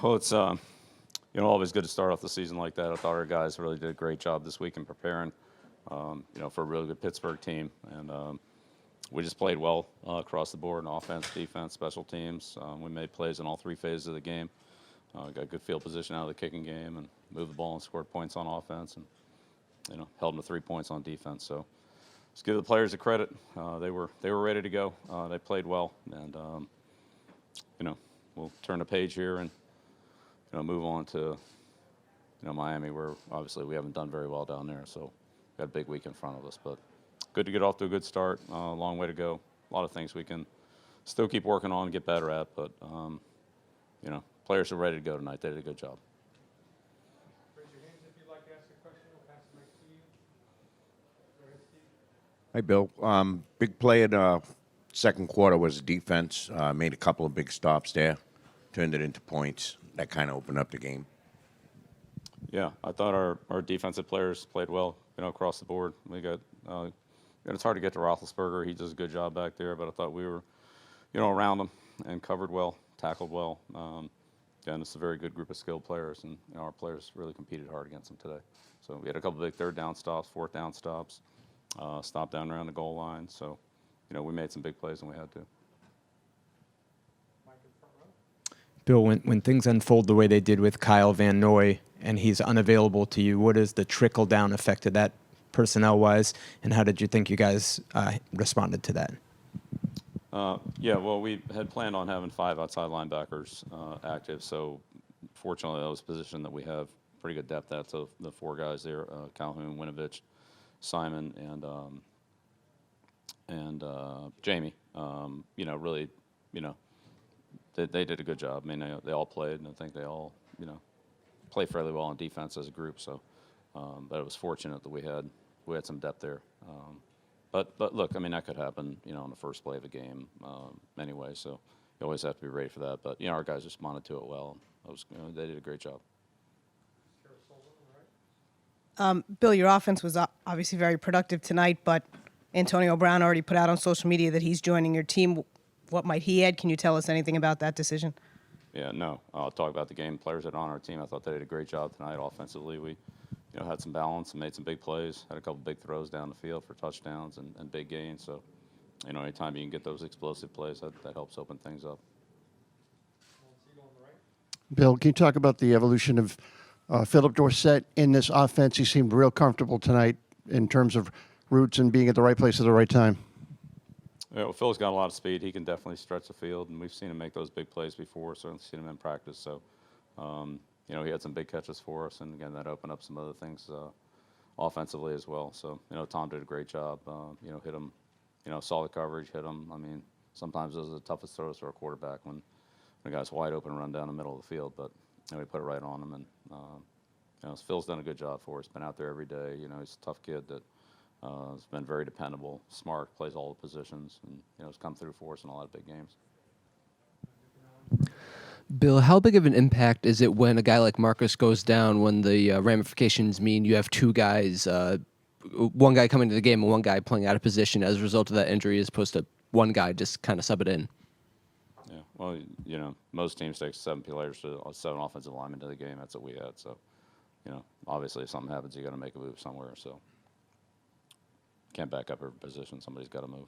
Well, it's always good to start off the season like that. I thought our guys really did a great job this week in preparing, for a really good Pittsburgh team, and we just played well across the board in offense, defense, special teams. We made plays in all three phases of the game. Got good field position out of the kicking game, and moved the ball and scored points on offense, and held them to 3 points on defense. So let's give the players the credit. They were ready to go. They played well, and we'll turn the page here and move on to Miami, where obviously we haven't done very well down there. So got a big week in front of us, but good to get off to a good start. A long way to go. A lot of things we can still keep working on and get better at, but players are ready to go tonight. They did a good job. Raise your hands if you'd like to ask a question. We'll pass the mic to you. Go ahead, Steve. Hi, Bill. Big play in the second quarter was defense. Made a couple of big stops there, turned it into points. That kind of opened up the game. Yeah, I thought our defensive players played well, across the board. We got, it's hard to get to Roethlisberger. He does a good job back there, but I thought we were, around him and covered well, tackled well. Again, it's a very good group of skilled players, and our players really competed hard against them today. So we had a couple big third down stops, fourth down stops, stopped down around the goal line. So, we made some big plays when we had to. Bill, when things unfold the way they did with Kyle Van Noy and he's unavailable to you, what is the trickle-down effect of that personnel-wise, and how did you think you guys responded to that? Well, we had planned on having 5 outside linebackers active, so fortunately that was a position that we have pretty good depth at. So the 4 guys there, Calhoun, Winovich, Simon, and Jamie, really, they did a good job. I mean, they all played, and I think they all, play fairly well on defense as a group. So, but it was fortunate that we had some depth there. But look, I mean, that could happen, in the first play of a game anyway. So you always have to be ready for that. But our guys responded to it well. They did a great job. Bill, your offense was obviously very productive tonight, but Antonio Brown already put out on social media that he's joining your team. What might he add? Can you tell us anything about that decision? Yeah, no. I'll talk about the game. Players that are on our team, I thought they did a great job tonight offensively. We, had some balance and made some big plays. Had a couple big throws down the field for touchdowns and big gains. So, anytime you can get those explosive plays, that helps open things up. Bill, can you talk about the evolution of Philip Dorsett in this offense? He seemed real comfortable tonight in terms of routes and being at the right place at the right time. Yeah, well, Phil's got a lot of speed. He can definitely stretch the field, and we've seen him make those big plays before. Certainly seen him in practice. So, he had some big catches for us, and again, that opened up some other things offensively as well. So, Tom did a great job. Hit him, saw the coverage, hit him. I mean, sometimes those are the toughest throws for a quarterback when a guy's wide open and run down the middle of the field. But we put it right on him, and Phil's done a good job for us. Been out there every day. He's a tough kid that. Has been very dependable, smart, plays all the positions, and has come through for us in a lot of big games. Bill, how big of an impact is it when a guy like Marcus goes down, when the ramifications mean you have 2 guys, one guy coming to the game and one guy playing out of position as a result of that injury, as opposed to one guy just kind of sub it in? Yeah, well, most teams take 7 players to 7 offensive linemen to the game. That's what we had. So, obviously if something happens, you got to make a move somewhere. So. Can't back up every position. Somebody's got to move.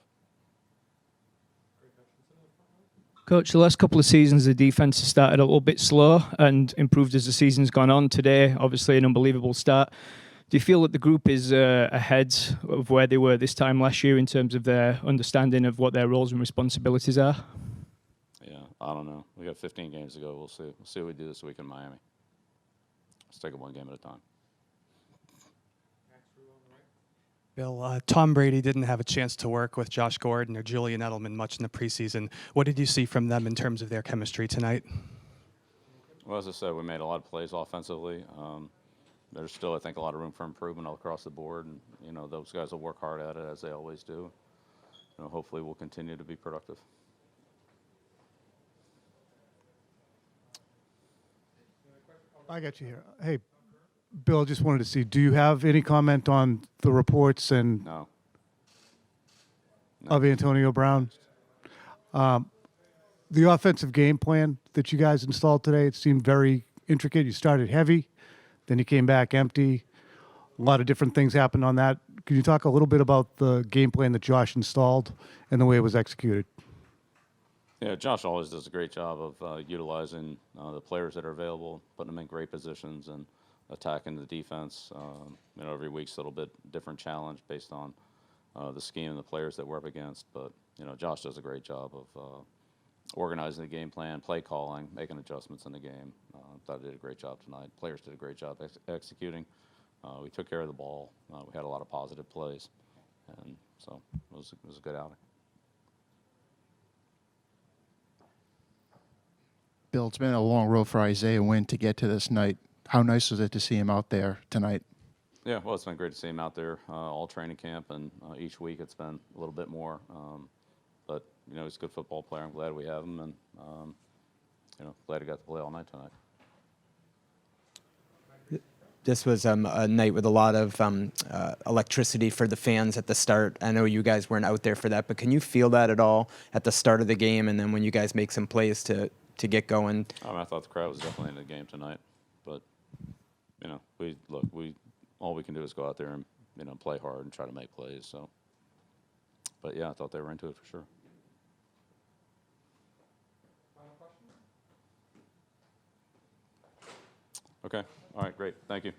Coach, the last couple of seasons, the defense has started a little bit slow and improved as the season's gone on. Today, obviously, an unbelievable start. Do you feel that the group is ahead of where they were this time last year in terms of their understanding of what their roles and responsibilities are? Yeah, I don't know. We got 15 games to go. We'll see. We'll see what we do this week in Miami. Let's take it one game at a time. Bill, Tom Brady didn't have a chance to work with Josh Gordon or Julian Edelman much in the preseason. What did you see from them in terms of their chemistry tonight? Well, as I said, we made a lot of plays offensively. There's still, I think, a lot of room for improvement all across the board, and those guys will work hard at it as they always do. Hopefully, we'll continue to be productive. I got you here. Hey, Bill, just wanted to see, do you have any comment on the reports and No. of Antonio Brown? The offensive game plan that you guys installed today, it seemed very intricate. You started heavy, then you came back empty. A lot of different things happened on that. Can you talk a little bit about the game plan that Josh installed and the way it was executed? Yeah, Josh always does a great job of utilizing the players that are available, putting them in great positions, and attacking the defense. Every week's a little bit different challenge based on the scheme and the players that we're up against. But Josh does a great job of organizing the game plan, play calling, making adjustments in the game. Thought he did a great job tonight. Players did a great job executing. We took care of the ball. We had a lot of positive plays, and so it was a good outing. Bill, it's been a long road for Isaiah Wynn to get to this night. How nice was it to see him out there tonight? Yeah, well, it's been great to see him out there all training camp, and each week it's been a little bit more. But he's a good football player. I'm glad we have him, and glad he got to play all night tonight. This was a night with a lot of electricity for the fans at the start. I know you guys weren't out there for that, but can you feel that at all at the start of the game, and then when you guys make some plays to get going? I thought the crowd was definitely in the game tonight, but we all we can do is go out there and play hard and try to make plays. So, but yeah, I thought they were into it for sure. Final question? Okay, all right, great, thank you.